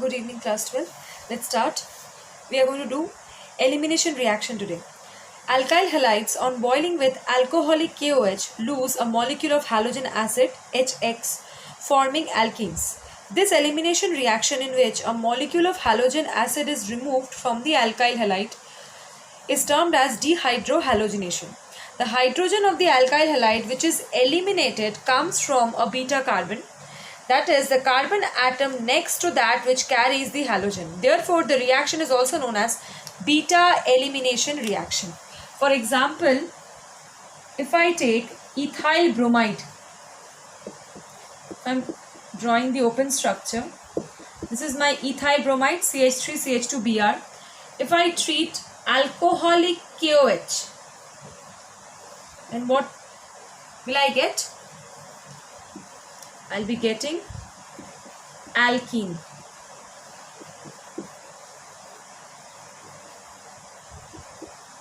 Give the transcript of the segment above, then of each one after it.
Good evening, class 12. Let's start. We are going to do elimination reaction today. Alkyl halides on boiling with alcoholic KOH lose a molecule of halogen acid HX, forming alkenes. This elimination reaction, in which a molecule of halogen acid is removed from the alkyl halide, is termed as dehydrohalogenation. The hydrogen of the alkyl halide which is eliminated comes from a beta carbon, that is the carbon atom next to that which carries the halogen. Therefore, the reaction is also known as beta elimination reaction. For example, if I take ethyl bromide, I am drawing the open structure. This is my ethyl bromide CH3CH2Br. If I treat alcoholic KOH, then what will I get? I'll be getting alkene.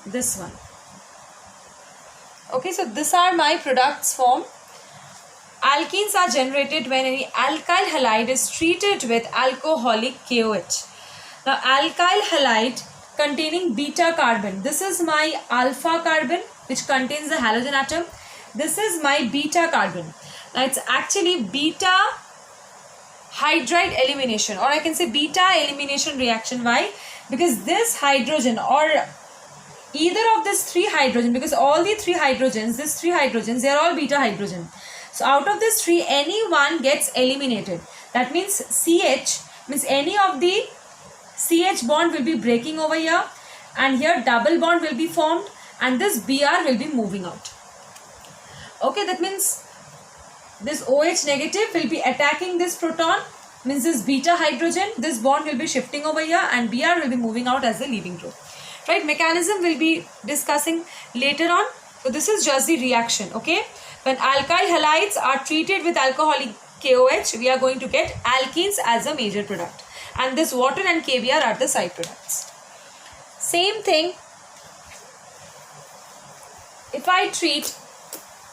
This one. Okay, so these are my products formed. Alkenes are generated when any alkyl halide is treated with alcoholic KOH. Now, alkyl halide containing beta carbon. This is my alpha carbon which contains the halogen atom. This is my beta carbon. Now, it's actually beta hydride elimination, or I can say beta elimination reaction. Why? Because this hydrogen, or either of these three hydrogen, because all the three hydrogens, these three hydrogens, they are all beta hydrogen. So out of these three, any one gets eliminated. That means CH, means any of the CH bond will be breaking over here, and here double bond will be formed, and this Br will be moving out. Okay, that means this OH negative will be attacking this proton, means this beta hydrogen, this bond will be shifting over here, and Br will be moving out as the leaving group. Right, mechanism will be discussing later on. So this is just the reaction. Okay, when alkyl halides are treated with alcoholic KOH, we are going to get alkenes as a major product, and this water and KBr are the side products. Same thing if I treat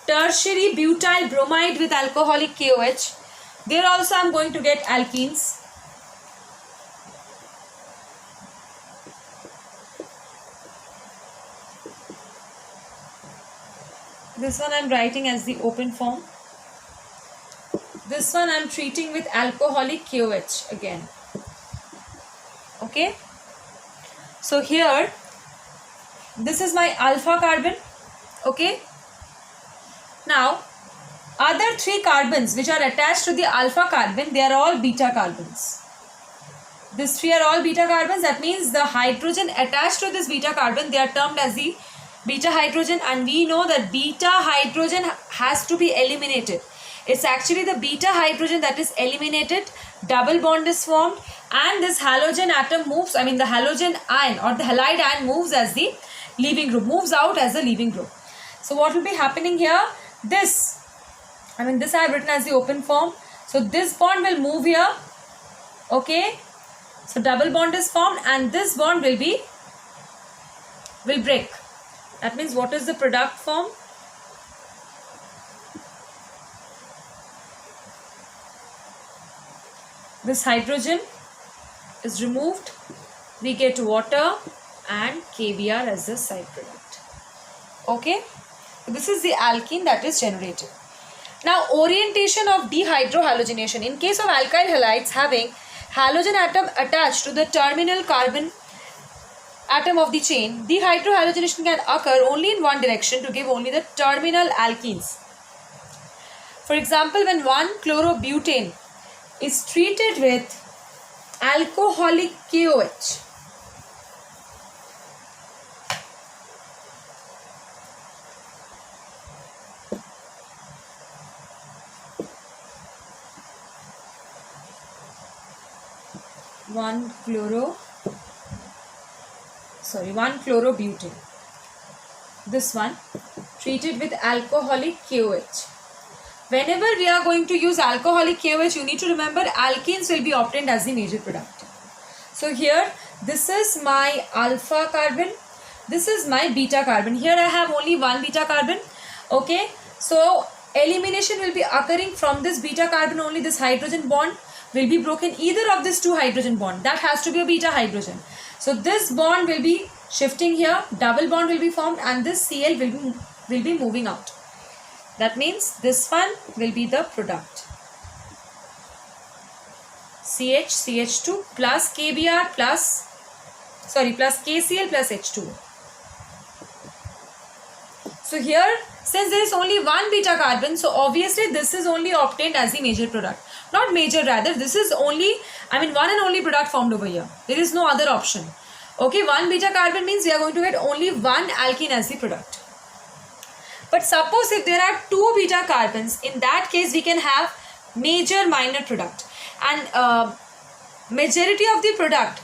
tertiary butyl bromide with alcoholic KOH, there also I am going to get alkenes. This one I am writing as the open form. This one I am treating with alcoholic KOH again. Okay. So here, this is my alpha carbon. Okay. Now, other three carbons which are attached to the alpha carbon, they are all beta carbons. These three are all beta carbons. That means the hydrogen attached to this beta carbon, they are termed as the beta hydrogen, and we know that beta hydrogen has to be eliminated. It's actually the beta hydrogen that is eliminated, double bond is formed, and this halogen atom moves, I mean the halogen ion or the halide ion moves as the leaving group, moves out as the leaving group. So what will be happening here? This I have written as the open form. So this bond will move here. Okay. So double bond is formed, and this bond will break. That means what is the product form? This hydrogen is removed. We get water and KBr as the side product. Okay. This is the alkene that is generated. Now, orientation of dehydrohalogenation. In case of alkyl halides having halogen atom attached to the terminal carbon atom of the chain, dehydrohalogenation can occur only in one direction to give only the terminal alkenes. For example, when 1-chlorobutane is treated with alcoholic KOH, one chlorobutane, this one treated with alcoholic KOH. Whenever we are going to use alcoholic KOH, you need to remember alkenes will be obtained as the major product. So here, this is my alpha carbon, this is my beta carbon. Here I have only one beta carbon. Okay, so elimination will be occurring from this beta carbon only, this hydrogen bond will be broken either of these two hydrogen bond. That has to be a beta hydrogen. So this bond will be shifting here, double bond will be formed, and this Cl will be moving out. That means this one will be the product. CH, CH2 plus KBr plus KCl plus H2O. So here, since there is only one beta carbon, so obviously this is only obtained as the major product. Not major, rather this is only, one and only product formed over here. There is no other option. Okay, one beta carbon means we are going to get only one alkene as the product. But suppose if there are two beta carbons, in that case we can have major minor product. And majority of the product,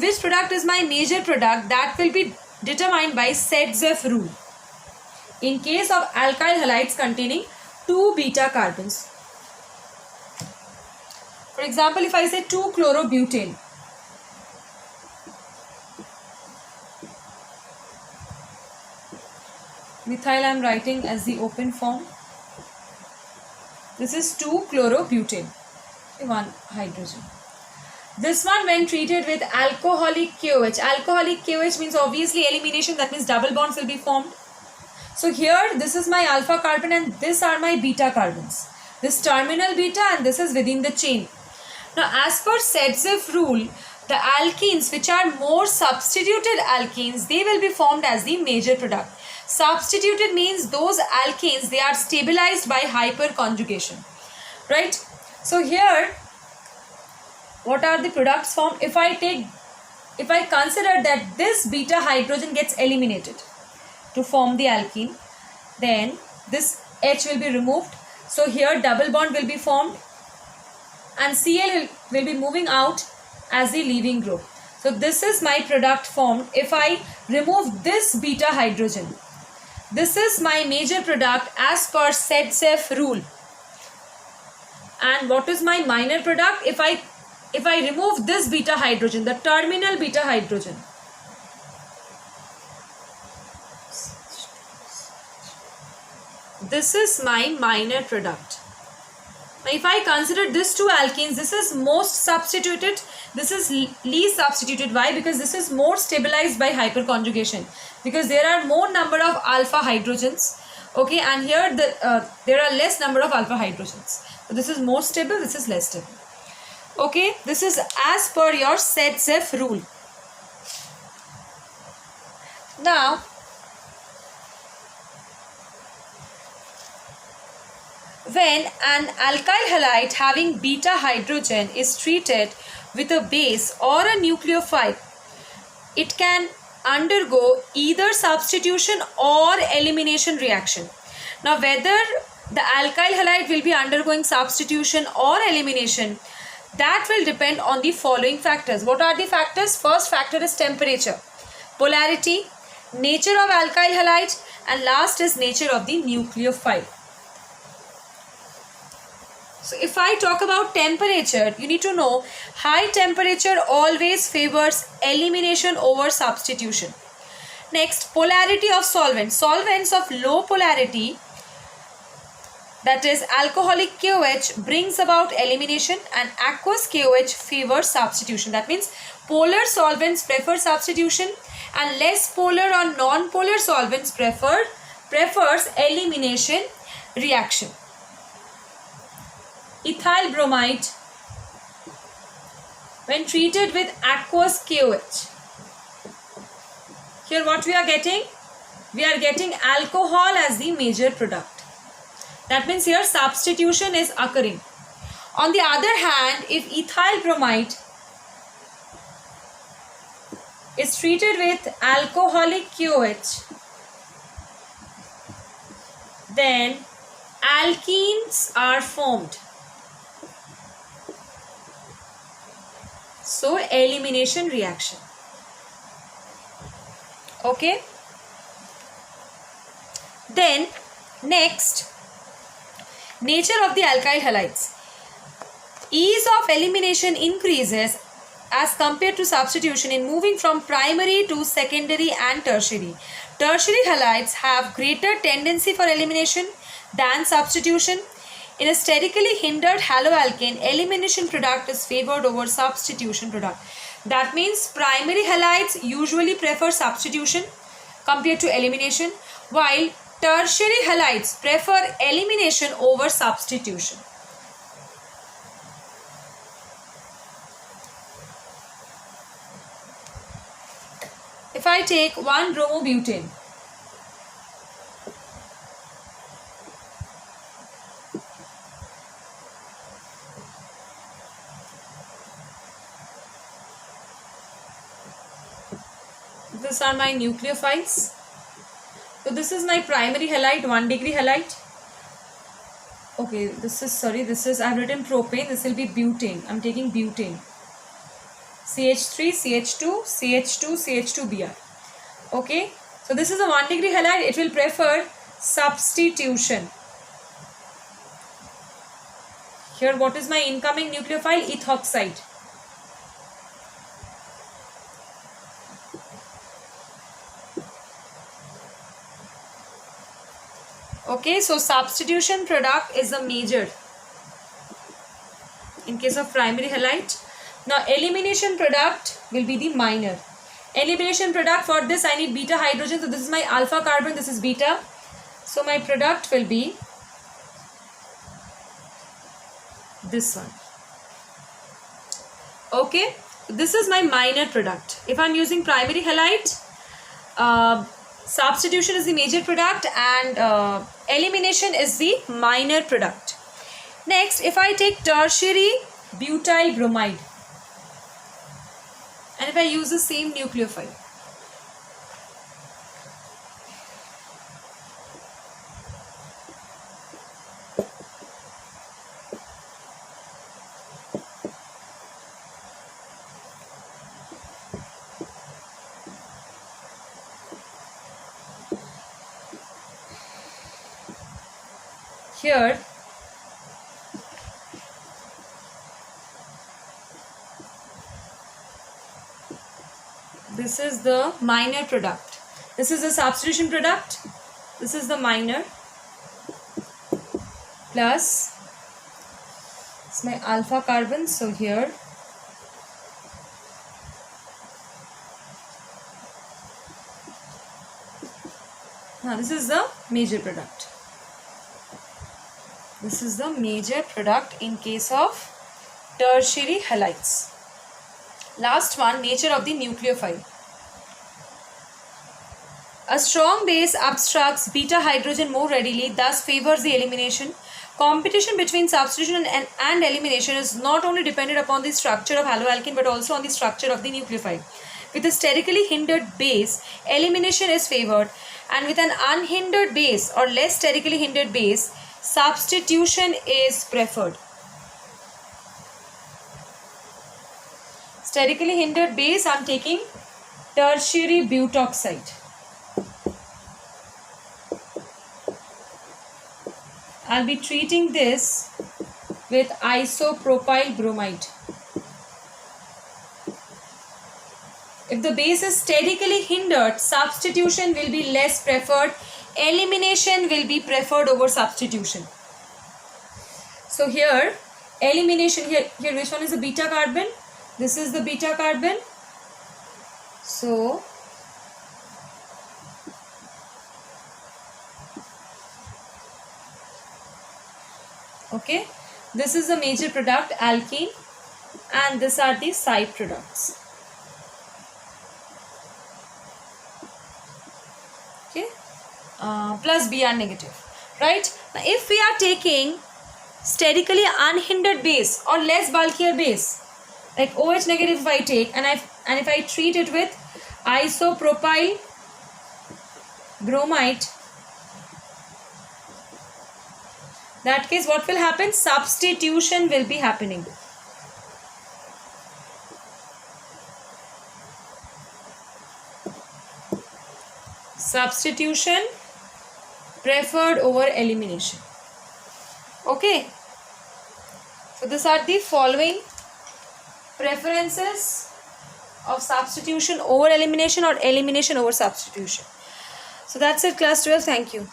which product is my major product, that will be determined by Sedzeff rule. In case of alkyl halides containing two beta carbons. For example, if I say 2-chlorobutane. Methyl I am writing as the open form. This is 2-chlorobutane. One hydrogen. This one when treated with alcoholic KOH. Alcoholic KOH means obviously elimination. That means double bonds will be formed. So here this is my alpha carbon and these are my beta carbons. This terminal beta and this is within the chain. Now as per Sedzeff rule, the alkenes which are more substituted alkenes, they will be formed as the major product. Substituted means those alkenes, they are stabilized by hyperconjugation. Right? So here, what are the products formed? If I consider that this beta hydrogen gets eliminated to form the alkene, then this H will be removed. So here double bond will be formed and Cl will be moving out as the leaving group. So this is my product formed. If I remove this beta hydrogen, this is my major product as per Sedzeff rule. And what is my minor product? If I remove this beta hydrogen, the terminal beta hydrogen, this is my minor product. Now if I consider these two alkenes, this is most substituted, this is least substituted. Why? Because this is more stabilized by hyperconjugation, because there are more number of alpha hydrogens. Okay, and here there are less number of alpha hydrogens. So this is more stable, this is less stable. Okay, this is as per your Sedzeff rule. Now, when an alkyl halide having beta hydrogen is treated with a base or a nucleophile, it can undergo either substitution or elimination reaction. Now, whether the alkyl halide will be undergoing substitution or elimination, that will depend on the following factors. What are the factors? First factor is temperature, polarity, nature of alkyl halide, and last is nature of the nucleophile. So if I talk about temperature, you need to know high temperature always favors elimination over substitution. Next, polarity of solvents. Solvents of low polarity, that is alcoholic KOH, brings about elimination, and aqueous KOH favors substitution. That means polar solvents prefer substitution and less polar or non-polar solvents prefers elimination reaction. Ethyl bromide, when treated with aqueous KOH, here what we are getting? We are getting alcohol as the major product. That means here substitution is occurring. On the other hand, if ethyl bromide is treated with alcoholic KOH, then alkenes are formed. So elimination reaction. Okay. Then next, nature of the alkyl halides. Ease of elimination increases as compared to substitution in moving from primary to secondary and tertiary. Tertiary halides have greater tendency for elimination than substitution. In a sterically hindered haloalkane, elimination product is favored over substitution product. That means primary halides usually prefer substitution compared to elimination, while tertiary halides prefer elimination over substitution. If I take 1-bromobutane, these are my nucleophiles. So this is my primary halide, 1 degree halide. Okay, this is I have written propane, this will be butane. I am taking butane. CH3, CH2, CH2, CH2Br. Okay, so this is a 1 degree halide, it will prefer substitution. Here what is my incoming nucleophile? Ethoxide. Okay, so substitution product is a major in case of primary halide. Now elimination product will be the minor. Elimination product, for this I need beta hydrogen. So this is my alpha carbon, this is beta. So my product will be this one. Okay, this is my minor product. If I am using primary halide, substitution is the major product and elimination is the minor product. Next, if I take tertiary butyl bromide and if I use the same nucleophile, here this is the minor product. This is the substitution product. This is the minor plus it's my alpha carbon. So here now this is the major product. This is the major product in case of tertiary halides. Last one, nature of the nucleophile. A strong base obstructs beta hydrogen more readily, thus favors the elimination. Competition between substitution and elimination is not only dependent upon the structure of haloalkane but also on the structure of the nucleophile. With a sterically hindered base, elimination is favored, and with an unhindered base or less sterically hindered base, substitution is preferred. Sterically hindered base, I am taking tertiary butoxide. I will be treating this with isopropyl bromide. If the base is sterically hindered, substitution will be less preferred. Elimination will be preferred over substitution. So here, elimination, here which one is the beta carbon? This is the beta carbon. So, okay, this is the major product, alkene, and these are the side products. Okay, plus Br negative, right? Now, if we are taking sterically unhindered base or less bulkier base, like OH negative if I take and if I treat it with isopropyl bromide, that case what will happen? Substitution will be happening. Substitution preferred over elimination. Okay. So these are the following preferences of substitution over elimination or elimination over substitution. So that's it, class 12. Thank you.